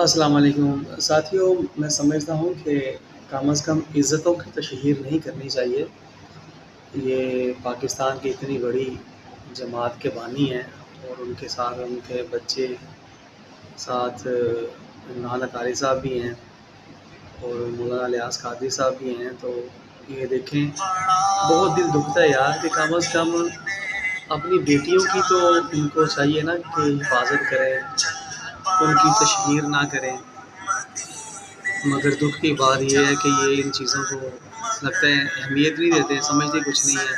السلام علیکم ساتھیوں، میں سمجھتا ہوں کہ کم از کم عزتوں کی تشہیر نہیں کرنی چاہیے۔ یہ پاکستان کی اتنی بڑی جماعت کے بانی ہیں اور ان کے ساتھ ان کے بچے ساتھ مولانا قاری صاحب بھی ہیں اور مولانا الیاس قادری صاحب بھی ہیں، تو یہ دیکھیں بہت دل دکھتا ہے یار کہ کم از کم اپنی بیٹیوں کی تو ان کو چاہیے نا کہ حفاظت کریں، ان کی تشہیر نہ کریں، مگر دکھ کی بات یہ ہے کہ یہ ان چیزوں کو لگتا ہے اہمیت نہیں دیتے، سمجھتے کچھ نہیں ہے،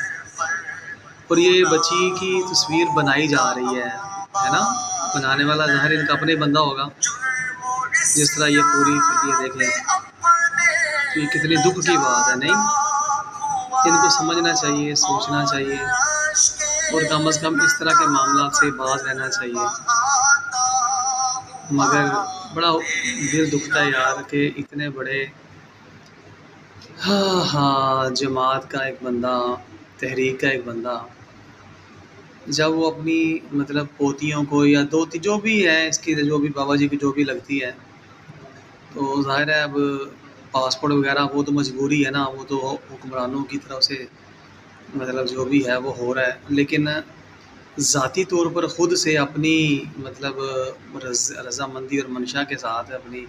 اور یہ بچی کی تصویر بنائی جا رہی ہے نا، بنانے والا ظاہر ان کا اپنے بندہ ہوگا، جس طرح یہ پوری یہ دیکھ لیں، تو یہ کتنی دکھ کی بات ہے نہیں؟ ان کو سمجھنا چاہیے، سوچنا چاہیے، اور کم از کم اس طرح کے معاملات سے باز رہنا چاہیے، مگر بڑا دل دکھتا ہے یار کہ اتنے بڑے جماعت کا ایک بندہ، تحریک کا ایک بندہ، جب وہ اپنی مطلب پوتیوں کو یا دو جو بھی ہے اس کی، جو بھی بابا جی کی جو بھی لگتی ہے، تو ظاہر ہے اب پاسپورٹ وغیرہ وہ تو مجبوری ہے نا، وہ تو حکمرانوں کی طرف سے مطلب جو بھی ہے وہ ہو رہا ہے، لیکن ذاتی طور پر خود سے اپنی مطلب رضامندی اور منشا کے ساتھ اپنی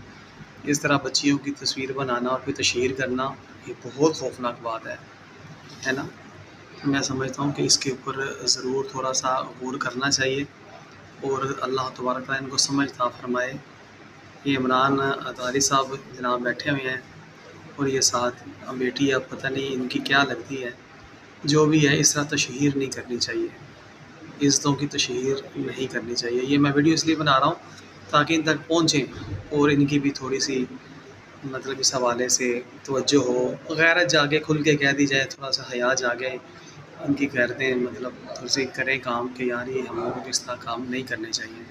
اس طرح بچیوں کی تصویر بنانا اور پھر تشہیر کرنا، یہ بہت خوفناک بات ہے نا؟ میں سمجھتا ہوں کہ اس کے اوپر ضرور تھوڑا سا غور کرنا چاہیے، اور اللہ تبارک تعالیٰ ان کو سمجھ عطا فرمائے۔ یہ عمران قاری صاحب جناب بیٹھے ہوئے ہیں، اور یہ ساتھ بیٹی اب پتہ نہیں ان کی کیا لگتی ہے، جو بھی ہے اس طرح تشہیر نہیں کرنی چاہیے، عزتوں کی تشہیر نہیں کرنی چاہیے۔ یہ میں ویڈیو اس لیے بنا رہا ہوں تاکہ ان تک پہنچیں اور ان کی بھی تھوڑی سی مطلب اس حوالے سے توجہ ہو، غیرت جاگے، کھل کے کہہ دی جائے، تھوڑا سا حیا جاگے، ان کی غیرتیں مطلب تھوڑی سی کریں کام کہ یار یہ ہم لوگوں کو اس طرح کام نہیں کرنے چاہیے۔